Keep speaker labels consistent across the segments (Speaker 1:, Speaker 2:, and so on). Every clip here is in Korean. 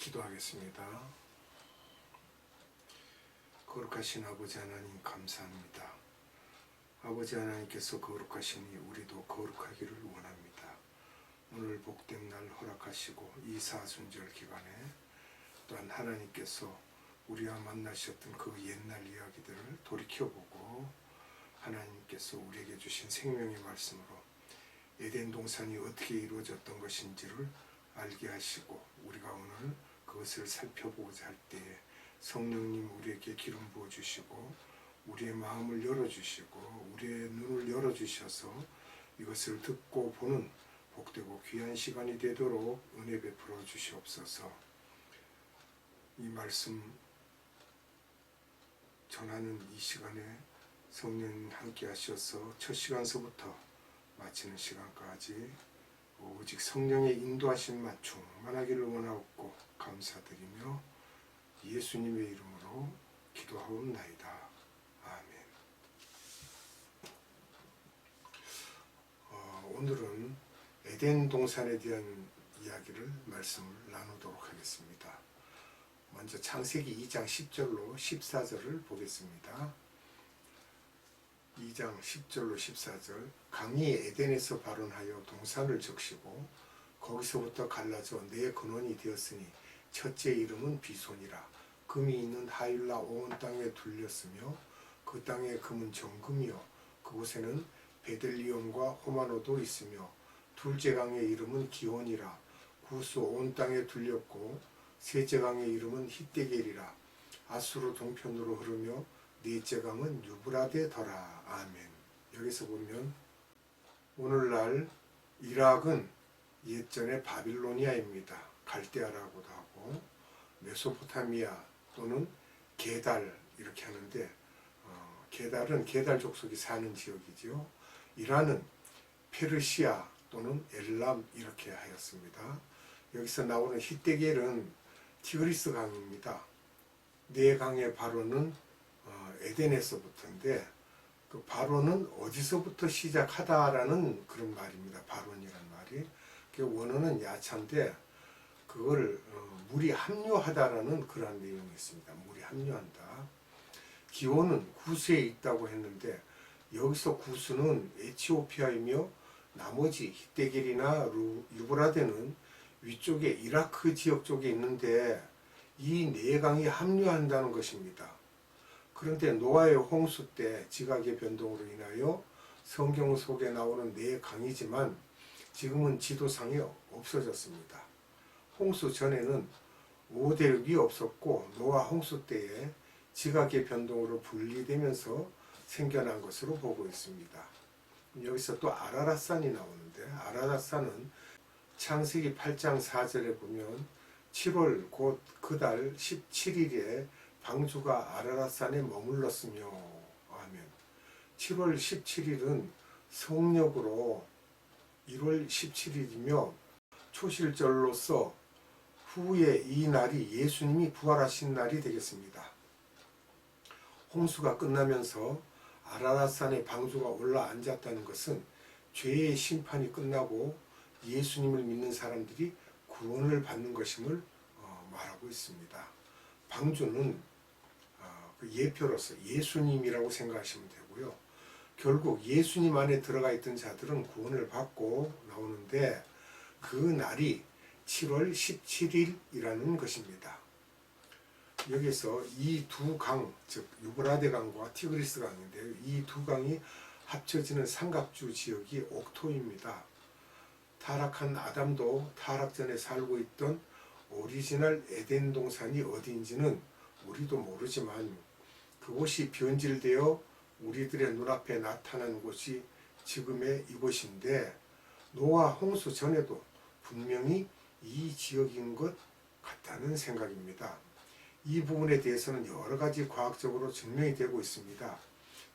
Speaker 1: 기도하겠습니다. 거룩하신 아버지 하나님 감사합니다. 아버지 하나님께서 거룩하시니 우리도 거룩하기를 원합니다. 오늘 복된 날 허락하시고 이 사순절 기간에 또한 하나님께서 우리와 만나셨던 그 옛날 이야기들을 돌이켜보고 하나님께서 우리에게 주신 생명의 말씀으로 에덴 동산이 어떻게 이루어졌던 것인지를 알게 하시고 우리가 오늘 그것을 살펴보고자 할 때에 성령님 우리에게 기름 부어주시고 우리의 마음을 열어주시고 우리의 눈을 열어주셔서 이것을 듣고 보는 복되고 귀한 시간이 되도록 은혜 베풀어 주시옵소서. 이 말씀 전하는 이 시간에 성령님 함께 하셔서 첫 시간서부터 마치는 시간까지 오직 성령의 인도하심만 충만하기를 원하옵고 감사드리며 예수님의 이름으로 기도하옵나이다. 아멘. 오늘은 에덴 동산에 대한 이야기를 말씀을 나누도록 하겠습니다. 먼저 창세기 2장 10절로 14절을 보겠습니다. 2장 10절로 14절 강이 에덴에서 발원하여 동산을 적시고 거기서부터 갈라져 네 근원이 되었으니 첫째 이름은 비손이라. 금이 있는 하일라 온 땅에 둘렸으며 그 땅의 금은 정금이요 그곳에는 베들리온과 호마노도 있으며 둘째 강의 이름은 기온이라. 구스 온 땅에 둘렸고 셋째 강의 이름은 히데겔이라. 아수르 동편으로 흐르며 넷째 강은 유브라데더라. 아멘. 여기서 보면 오늘날 이락은 옛전의 바빌로니아입니다. 갈대아라고도 하고 메소포타미아 또는 게달 이렇게 하는데 게달은 게달 족속이 사는 지역이지요. 이란은 페르시아 또는 엘람 이렇게 하였습니다. 여기서 나오는 히데겔은 티그리스 강입니다. 네 강의 발원은 에덴에서부터인데 그 발원은 어디서부터 시작하다라는 그런 말입니다. 발원이란 말이. 그 원어는 야차인데 그걸 물이 합류하다라는 그런 내용이 있습니다. 물이 합류한다. 기온은 구스에 있다고 했는데 여기서 구스는 에티오피아이며 나머지 히데겔이나 유브라데는 위쪽에 이라크 지역 쪽에 있는데 이 네 강이 합류한다는 것입니다. 그런데 노아의 홍수 때 지각의 변동으로 인하여 성경 속에 나오는 네 강이지만 지금은 지도상에 없어졌습니다. 홍수 전에는 오대륙이 없었고 노아 홍수 때에 지각의 변동으로 분리되면서 생겨난 것으로 보고 있습니다. 여기서 또 아라랏산이 나오는데 아라랏산은 창세기 8장 4절에 보면 7월 곧 그 달 17일에 방주가 아라랏산에 머물렀으며 아멘. 7월 17일은 성력으로 1월 17일이며 초실절로서 후에 이 날이 예수님이 부활하신 날이 되겠습니다. 홍수가 끝나면서 아라랏산에 방주가 올라앉았다는 것은 죄의 심판이 끝나고 예수님을 믿는 사람들이 구원을 받는 것임을 말하고 있습니다. 방주는 그 예표로서 예수님이라고 생각하시면 되고요. 결국 예수님 안에 들어가 있던 자들은 구원을 받고 나오는데 그 날이 7월 17일이라는 것입니다. 여기서 이 두 강, 즉 유브라데 강과 티그리스 강인데요. 이 두 강이 합쳐지는 삼각주 지역이 옥토입니다. 타락한 아담도 타락 전에 살고 있던 오리지널 에덴 동산이 어디인지는 우리도 모르지만 그곳이 변질되어 우리들의 눈앞에 나타난 곳이 지금의 이곳인데 노아 홍수 전에도 분명히 이 지역인 것 같다는 생각입니다. 이 부분에 대해서는 여러 가지 과학적으로 증명이 되고 있습니다.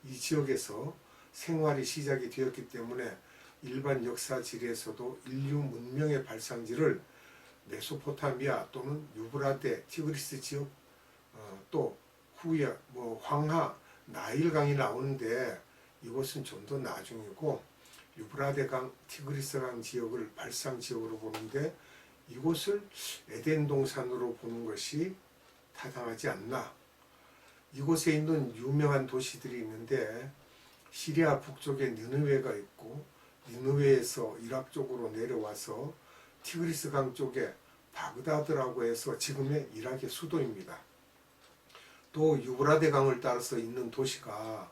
Speaker 1: 이 지역에서 생활이 시작이 되었기 때문에 일반 역사지리에서도 인류 문명의 발상지를 메소포타미아 또는 유브라데, 티그리스 지역 또 후에 황하, 나일강이 나오는데 이곳은 좀 더 나중이고 유브라데강, 티그리스강 지역을 발상 지역으로 보는데 이곳을 에덴 동산으로 보는 것이 타당하지 않나. 이곳에 있는 유명한 도시들이 있는데 시리아 북쪽에 느느웨가 있고 느느웨에서 이락 쪽으로 내려와서 티그리스 강 쪽에 바그다드라고 해서 지금의 이락의 수도입니다. 또 유브라데 강을 따라서 있는 도시가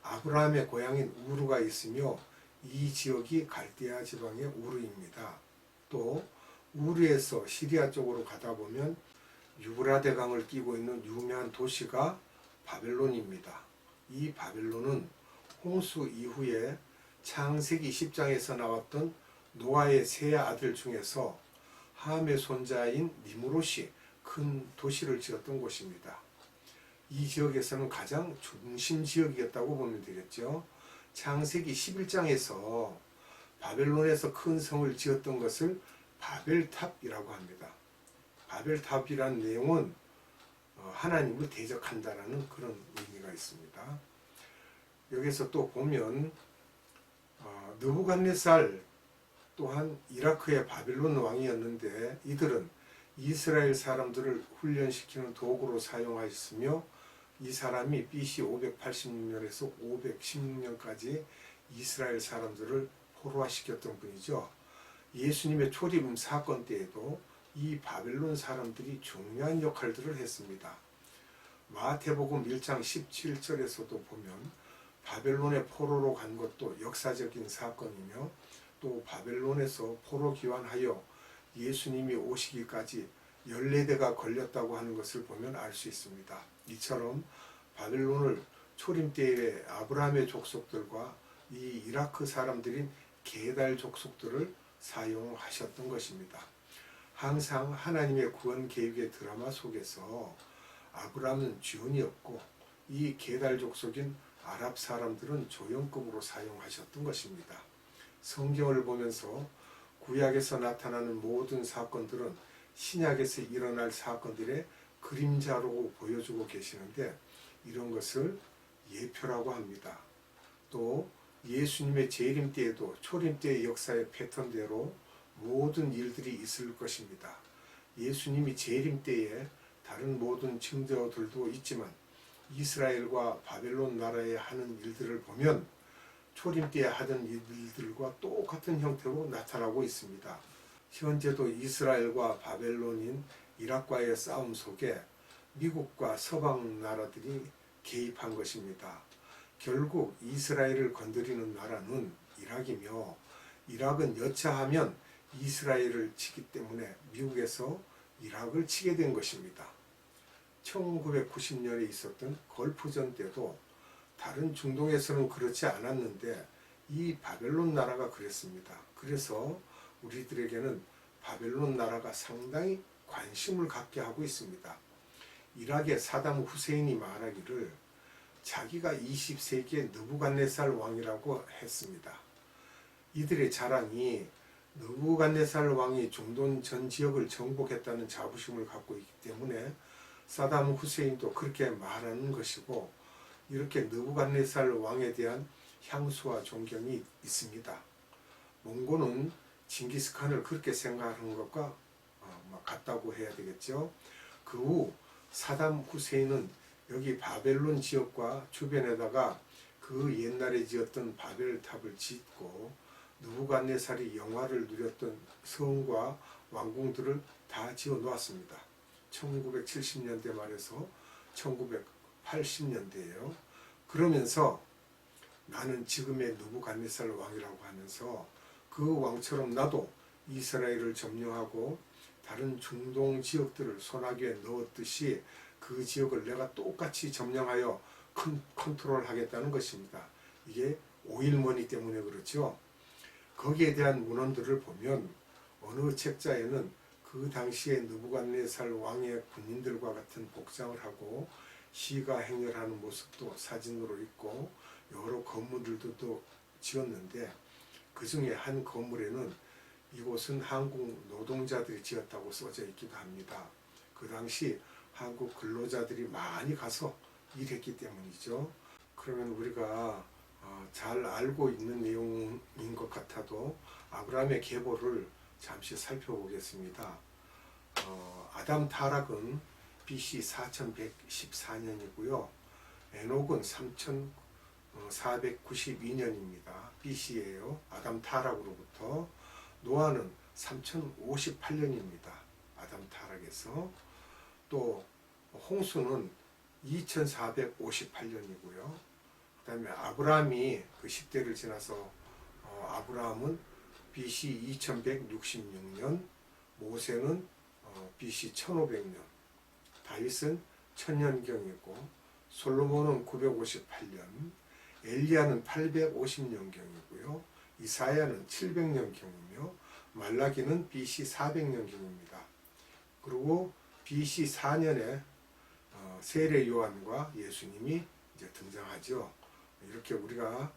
Speaker 1: 아브라함의 고향인 우르가 있으며 이 지역이 갈대아 지방의 우르입니다. 또 우르에서 시리아 쪽으로 가다 보면 유브라데 강을 끼고 있는 유명한 도시가 바벨론입니다. 이 바벨론은 홍수 이후에 창세기 10장에서 나왔던 노아의 세 아들 중에서 함의 손자인 니므롯이 큰 도시를 지었던 곳입니다. 이 지역에서는 가장 중심 지역이었다고 보면 되겠죠. 창세기 11장에서 바벨론에서 큰 성을 지었던 것을 바벨탑이라고 합니다. 바벨탑이란 내용은 하나님을 대적한다라는 그런 의미가 있습니다. 여기서 또 보면 느부갓네살 또한 이라크의 바벨론 왕이었는데 이들은 이스라엘 사람들을 훈련시키는 도구로 사용하였으며 이 사람이 BC 586년에서 516년까지 이스라엘 사람들을 포로화시켰던 분이죠. 예수님의 초림 사건 때에도 이 바벨론 사람들이 중요한 역할들을 했습니다. 마태복음 1장 17절에서도 보면 바벨론의 포로로 간 것도 역사적인 사건이며 또 바벨론에서 포로 귀환하여 예수님이 오시기까지 14대가 걸렸다고 하는 것을 보면 알 수 있습니다. 이처럼 바벨론을 초림 때의 아브라함의 족속들과 이 이라크 사람들인 게달 족속들을 사용하셨던 것입니다. 항상 하나님의 구원 계획의 드라마 속에서 아브라함은 주인이었고 이 게달 족속인 아랍 사람들은 조연급으로 사용하셨던 것입니다. 성경을 보면서 구약에서 나타나는 모든 사건들은 신약에서 일어날 사건들의 그림자로 보여주고 계시는데 이런 것을 예표라고 합니다. 또 예수님의 재림 때에도 초림 때의 역사의 패턴대로 모든 일들이 있을 것입니다. 예수님이 재림 때에 다른 모든 증거들도 있지만 이스라엘과 바벨론 나라에 하는 일들을 보면 초림 때에 하던 일들과 똑같은 형태로 나타나고 있습니다. 현재도 이스라엘과 바벨론인 이락과의 싸움 속에 미국과 서방 나라들이 개입한 것입니다. 결국 이스라엘을 건드리는 나라는 이락이며 이락은 여차하면 이스라엘을 치기 때문에 미국에서 이락을 치게 된 것입니다. 1990년에 있었던 걸프전 때도 다른 중동에서는 그렇지 않았는데 이 바벨론 나라가 그랬습니다. 그래서 우리들에게는 바벨론 나라가 상당히 관심을 갖게 하고 있습니다. 이락의 사담 후세인이 말하기를 자기가 20세기의 느부갓네살 왕이라고 했습니다. 이들의 자랑이 느부갓네살 왕이 중동 전 지역을 정복했다는 자부심을 갖고 있기 때문에 사담 후세인도 그렇게 말하는 것이고 이렇게 느부갓네살 왕에 대한 향수와 존경이 있습니다. 몽고는 징기스칸을 그렇게 생각하는 것과 같다고 해야 되겠죠. 그 후 사담 후세인은 여기 바벨론 지역과 주변에다가 그 옛날에 지었던 바벨탑을 짓고 느부갓네살이 영화를 누렸던 성과 왕궁들을 다 지어 놓았습니다. 1970년대 말에서 1980년대예요. 그러면서 나는 지금의 느부갓네살 왕이라고 하면서 그 왕처럼 나도 이스라엘을 점령하고 다른 중동 지역들을 손아귀에 넣었듯이 그 지역을 내가 똑같이 점령하여 컨트롤하겠다는 것입니다. 이게 오일머니 때문에 그렇죠. 거기에 대한 문헌들을 보면 어느 책자에는 그 당시에 느부갓네살 왕의 군인들과 같은 복장을 하고 시가 행렬하는 모습도 사진으로 있고 여러 건물들도 또 지었는데 그 중에 한 건물에는 이곳은 한국 노동자들이 지었다고 써져 있기도 합니다. 그 당시 한국 근로자들이 많이 가서 일했기 때문이죠. 그러면 우리가 잘 알고 있는 내용인 것 같아도 아브라함의 계보를 잠시 살펴보겠습니다. 아담 타락은 BC 4114년이고요. 에녹은 3492년입니다. BC예요. 아담 타락으로부터. 노아는 3058년입니다. 아담 타락에서. 또 홍수는 2458년이고요. 그 다음에 아브라함이 그 10대를 지나서 아브라함은 BC 2166년, 모세는 BC 1500년, 다윗은 1000년경이고, 솔로몬은 958년, 엘리야는 850년경이고요. 이사야는 700년경이며 말라기는 BC 400년경입니다. 그리고 BC 4년에 세례 요한과 예수님이 이제 등장하죠. 이렇게 우리가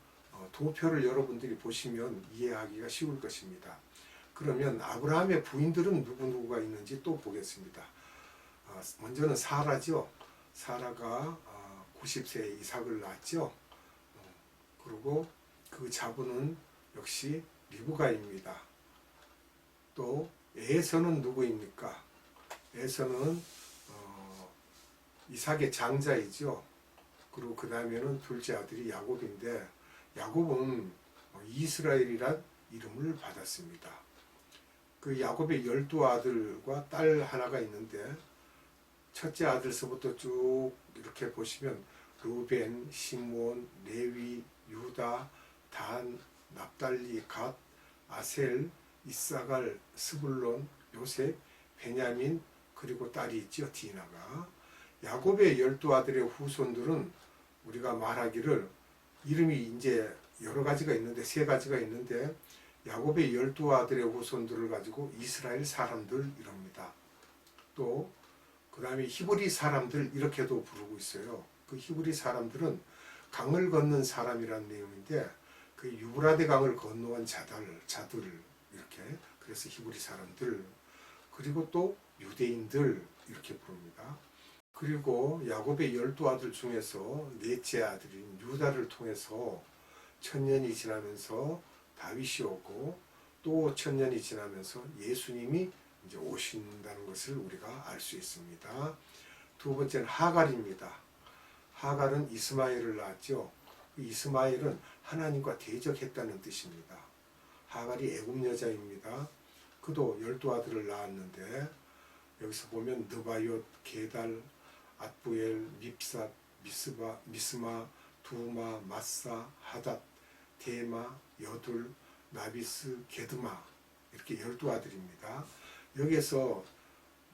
Speaker 1: 도표를 여러분들이 보시면 이해하기가 쉬울 것입니다. 그러면 아브라함의 부인들은 누구누구가 있는지 또 보겠습니다. 먼저는 사라죠. 사라가 90세에 이삭을 낳았죠. 그리고 그 자부는 역시 리브가입니다. 또 에서는 누구입니까? 에서는 이삭의 장자이죠. 그리고 그 다음에는 둘째 아들이 야곱인데, 야곱은 이스라엘이란 이름을 받았습니다. 그 야곱의 12아들과 딸 하나가 있는데, 첫째 아들서부터 쭉 이렇게 보시면 루벤, 시므온, 레위, 유다, 단, 납달리, 갓, 아셀, 이사갈, 스불론, 요셉, 베냐민, 그리고 딸이 있죠. 디나가. 야곱의 12아들의 후손들은 우리가 말하기를 이름이 이제 여러 가지가 있는데, 세 가지가 있는데, 야곱의 12아들의 후손들을 가지고 이스라엘 사람들 이럽니다. 또 그 다음에 히브리 사람들 이렇게도 부르고 있어요. 그 히브리 사람들은 강을 건넌 사람이라는 내용인데, 그 유브라데 강을 건너온 자들 이렇게, 그래서 히브리 사람들, 그리고 또 유대인들 이렇게 부릅니다. 그리고 야곱의 12아들 중에서 넷째 아들인 유다를 통해서 1000년이 지나면서 다윗이 오고, 또 1000년이 지나면서 예수님이 이제 오신다는 것을 우리가 알 수 있습니다. 두 번째는 하갈입니다. 하갈은 이스마엘을 낳았죠. 이스마엘은 하나님과 대적했다는 뜻입니다. 하갈이 애굽 여자입니다. 그도 12아들을 낳았는데, 여기서 보면 느바옅, 게달, 앗부엘, 밉삿, 미스마, 두마, 마사, 하닷, 데마, 여둘, 나비스, 게드마, 이렇게 12아들입니다. 여기에서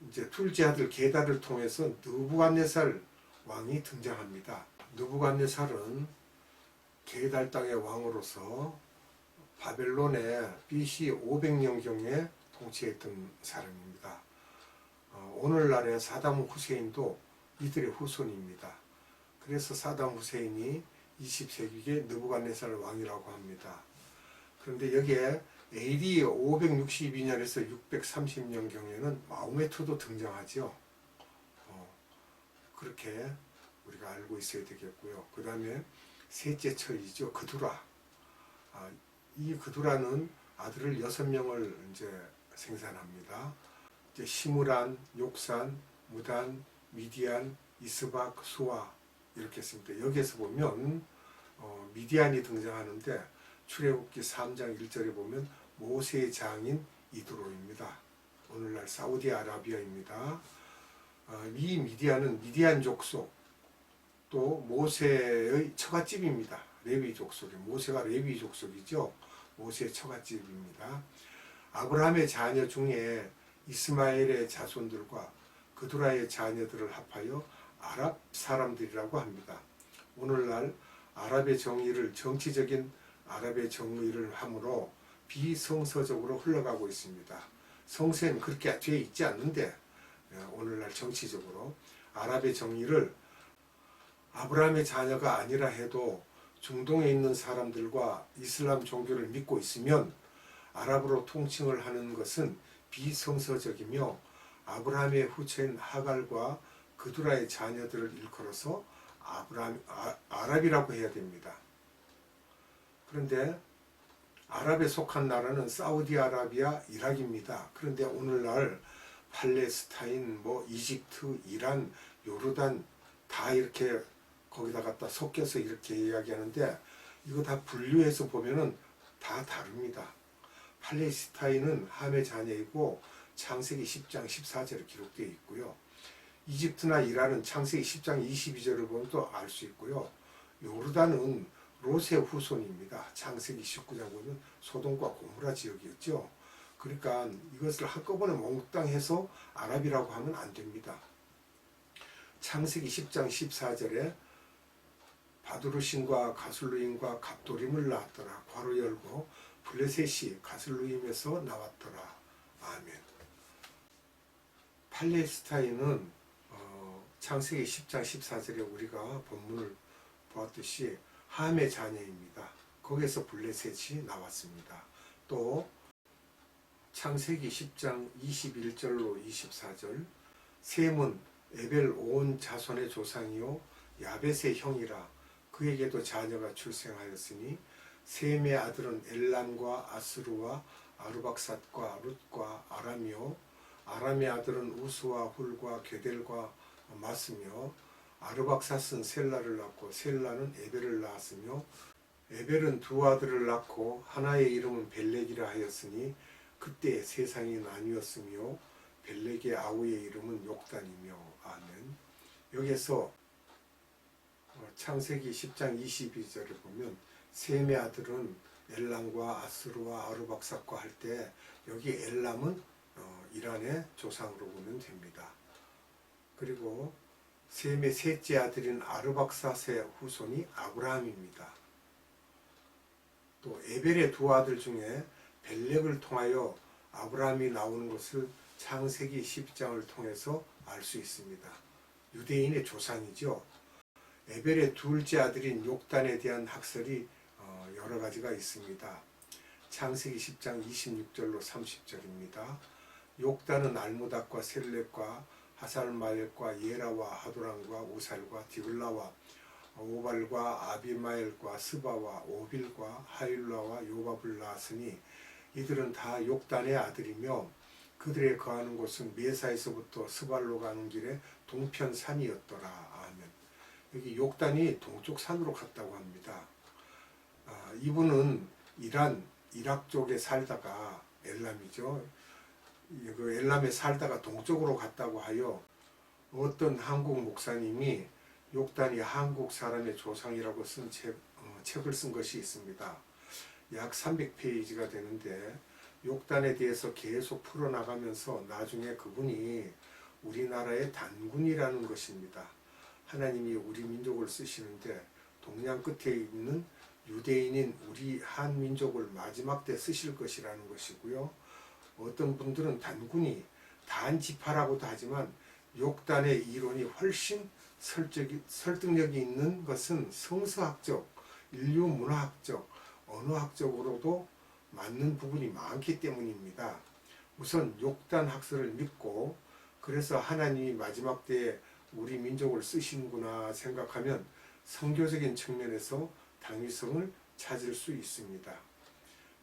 Speaker 1: 이제 둘째 아들 게달을 통해서 느부갓네살 왕이 등장합니다. 느부갓네살은 게달 땅의 왕으로서 바벨론의 BC 500년경에 통치했던 사람입니다. 오늘날의 사담 후세인도 이들의 후손입니다. 그래서 사담 후세인이 20세기의 느부갓네살 왕이라고 합니다. 그런데 여기에 AD 562년에서 630년경에는 마호메트도 등장하죠. 그렇게 우리가 알고 있어야 되겠고요. 그 다음에 셋째 처이죠. 그두라. 이 그두라는 아들을 6명을 이제 생산합니다. 이제 시므란, 욕산, 무단, 미디안, 이스박, 수아 이렇게 했습니다. 여기에서 보면 미디안이 등장하는데, 출애굽기 3장 1절에 보면 모세의 장인 이드로입니다. 오늘날 사우디아라비아입니다. 이 미디안은 미디안 족속, 또 모세의 처갓집입니다. 레위 족속이, 모세가 레위 족속이죠. 모세의 처갓집입니다. 아브라함의 자녀 중에 이스마엘의 자손들과 그두라의 자녀들을 합하여 아랍 사람들이라고 합니다. 오늘날 아랍의 정의를 정치적인 아랍의 정의를 함으로 비성서적으로 흘러가고 있습니다. 성서에는 그렇게 되어 있지 않는데, 오늘날 정치적으로 아랍의 정의를 아브라함의 자녀가 아니라 해도 중동에 있는 사람들과 이슬람 종교를 믿고 있으면 아랍으로 통칭을 하는 것은 비성서적이며, 아브라함의 후처인 하갈과 그두라의 자녀들을 일컬어서 아랍이라고 해야 됩니다. 그런데 아랍에 속한 나라는 사우디아라비아, 이락입니다. 그런데 오늘날 팔레스타인, 이집트, 이란, 요르단 다 이렇게 거기다 갖다 섞여서 이렇게 이야기하는데 이거 다 분류해서 보면은 다 다릅니다. 팔레스타인은 함의 자녀이고 창세기 10장 14절에 기록되어 있고요. 이집트나 이란은 창세기 10장 22절을 보면 또 알 수 있고요. 요르단은 롯의 후손입니다. 창세기 19장 보면 소돔과 고모라 지역이었죠. 그러니까 이것을 한꺼번에 몽땅 해서 아랍이라고 하면 안 됩니다. 창세기 10장 14절에 바두르신과 가슬루임과 갑도림을 낳았더라. 괄호 열고 블레셋이 가슬루임에서 나왔더라. 아멘. 팔레스타인은 창세기 10장 14절에 우리가 본문을 보았듯이 함의 자녀입니다. 거기에서 블레셋이 나왔습니다. 또 창세기 10장 21절로 24절 셈은 에벨 온 자손의 조상이요 야벳의 형이라 그에게도 자녀가 출생하였으니 셈의 아들은 엘람과 아스루와 아르박삿과 룻과 아람이요 아람의 아들은 우스와 훌과 게델과 마스며 아르박삿은 셀라를 낳고 셀라는 에벨을 낳았으며 에벨은 두 아들을 낳고 하나의 이름은 벨렉이라 하였으니 그때 세상이 나뉘었으며 벨렉의 아우의 이름은 욕단이며 아멘. 여기에서 창세기 10장 22절을 보면 셈의 아들은 엘람과 아스루와 아르박삿과 할 때 여기 엘람은 이란의 조상으로 보면 됩니다. 그리고 셈의 셋째 아들인 아르박삿의 후손이 아브라함입니다. 또 에벨의 두 아들 중에 벨렉을 통하여 아브라함이 나오는 것을 창세기 10장을 통해서 알 수 있습니다. 유대인의 조상이죠. 에벨의 둘째 아들인 욕단에 대한 학설이 여러 가지가 있습니다. 창세기 10장 26절로 30절입니다. 욕단은 알무닥과 셀렙과 하살마엘과 예라와 하도람과 우살과 디글라와 오발과 아비마엘과 스바와 오빌과 하일라와 요밥을 낳았으니 이들은 다 욕단의 아들이며 그들의 거하는 곳은 메사에서부터 스발로 가는 길에 동편 산이었더라. 아멘. 여기 욕단이 동쪽 산으로 갔다고 합니다. 이분은 이락 쪽에 살다가 엘람이죠. 그 엘람에 살다가 동쪽으로 갔다고 하여 어떤 한국 목사님이 욕단이 한국 사람의 조상이라고 쓴 책을 쓴 것이 있습니다. 약 300페이지가 되는데 욕단에 대해서 계속 풀어나가면서 나중에 그분이 우리나라의 단군이라는 것입니다. 하나님이 우리 민족을 쓰시는데 동양 끝에 있는 유대인인 우리 한민족을 마지막 때 쓰실 것이라는 것이고요. 어떤 분들은 단군이 단지파라고도 하지만 욕단의 이론이 훨씬 설득력이 있는 것은 성서학적, 인류문화학적, 언어학적으로도 맞는 부분이 많기 때문입니다. 우선 욕단 학설을 믿고 그래서 하나님이 마지막 때에 우리 민족을 쓰시는구나 생각하면 성교적인 측면에서 당위성을 찾을 수 있습니다.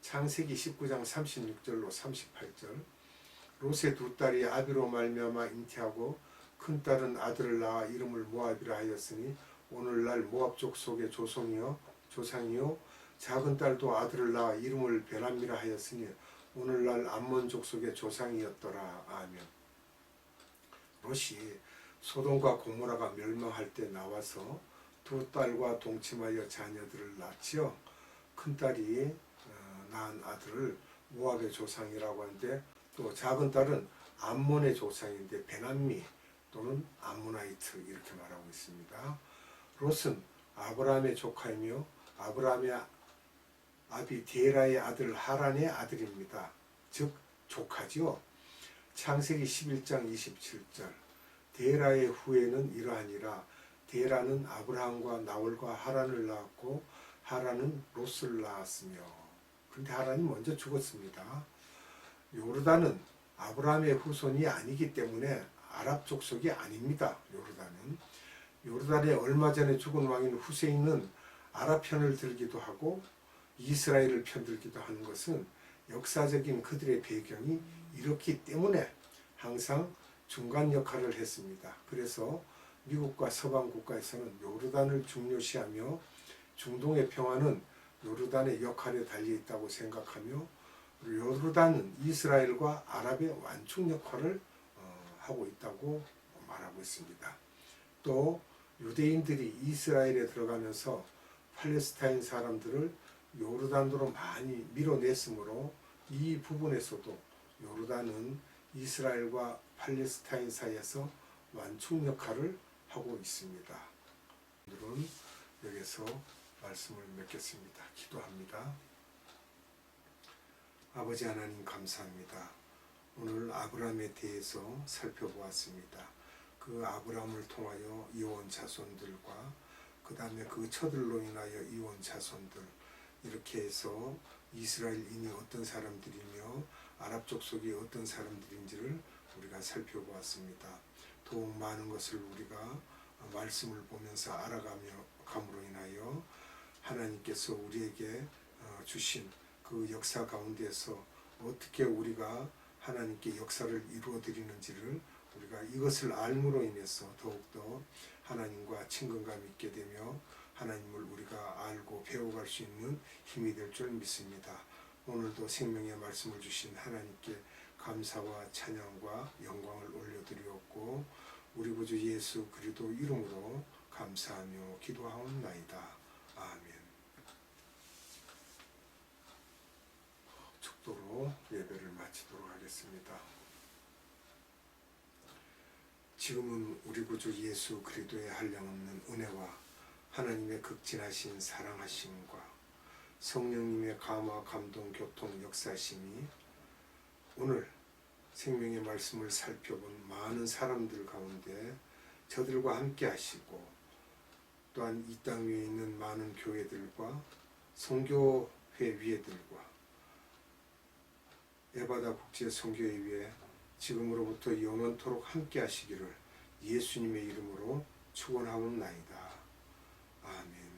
Speaker 1: 창세기 19장 36절로 38절 롯의 두 딸이 아비로 말미암아 잉태하고 큰 딸은 아들을 낳아 이름을 모압이라 하였으니 오늘날 모압 족속의 조상이요 작은 딸도 아들을 낳아 이름을 베람이라 하였으니 오늘날 암몬 족속의 조상이었더라. 아멘. 롯이 소돔과 고모라가 멸망할 때 나와서 두 딸과 동침하여 자녀들을 낳지요. 큰 딸이 낳은 아들을 모압의 조상이라고 하는데 또 작은 딸은 암몬의 조상인데 베남미 또는 암모나이트 이렇게 말하고 있습니다. 롯은 아브라함의 조카이며 아브라함의 아비 데라의 아들 하란의 아들입니다. 즉 조카지요. 창세기 11장 27절 데라의 후예는 이러하니라 데라는 아브라함과 나홀과 하란을 낳았고 하란은 롯을 낳았으며 그런데 하란이 먼저 죽었습니다. 요르단은 아브라함의 후손이 아니기 때문에 아랍 족속이 아닙니다. 요르단에 얼마 전에 죽은 왕인 후세인은 아랍 편을 들기도 하고 이스라엘을 편들기도 하는 것은 역사적인 그들의 배경이 이렇기 때문에 항상 중간 역할을 했습니다. 그래서 미국과 서방 국가에서는 요르단을 중요시하며 중동의 평화는 요르단의 역할에 달려 있다고 생각하며 요르단은 이스라엘과 아랍의 완충 역할을 하고 있다고 말하고 있습니다. 또 유대인들이 이스라엘에 들어가면서 팔레스타인 사람들을 요르단으로 많이 밀어냈으므로 이 부분에서도 요르단은 이스라엘과 팔레스타인 사이에서 완충 역할을 하고 있습니다. 오늘은 여기서 말씀을 맺겠습니다. 기도합니다. 아버지 하나님 감사합니다. 오늘 아브라함에 대해서 살펴보았습니다. 그 아브라함을 통하여 이혼 자손들과 그 다음에 그 처들로 인하여 이혼 자손들, 이렇게 해서 이스라엘인이 어떤 사람들이며 아랍 족속이 어떤 사람들인지를 우리가 살펴보았습니다. 더욱 많은 것을 우리가 말씀을 보면서 알아가며 감으로 인하여 하나님께서 우리에게 주신 그 역사 가운데서 어떻게 우리가 하나님께 역사를 이루어 드리는지를 우리가 이것을 알므로 인해서 더욱더 하나님과 친근감 있게 되며 하나님을 우리가 알고 배워갈 수 있는 힘이 될 줄 믿습니다. 오늘도 생명의 말씀을 주신 하나님께 감사와 찬양과 영광을 올려드리옵고 우리 구주 예수 그리스도 이름으로 감사하며 기도하옵나이다. 아멘. 축도로 예배를 마치도록 하겠습니다. 지금은 우리 구주 예수 그리스도의 한량없는 은혜와 하나님의 극진하신 사랑하심과 성령님의 감화 감동 교통 역사심이 오늘 생명의 말씀을 살펴본 많은 사람들 가운데 저들과 함께 하시고 또한 이 땅 위에 있는 많은 교회들과 선교회 위에들과 에바다 국제 선교회 위에 지금으로부터 영원토록 함께 하시기를 예수님의 이름으로 축원하옵나이다. 아멘.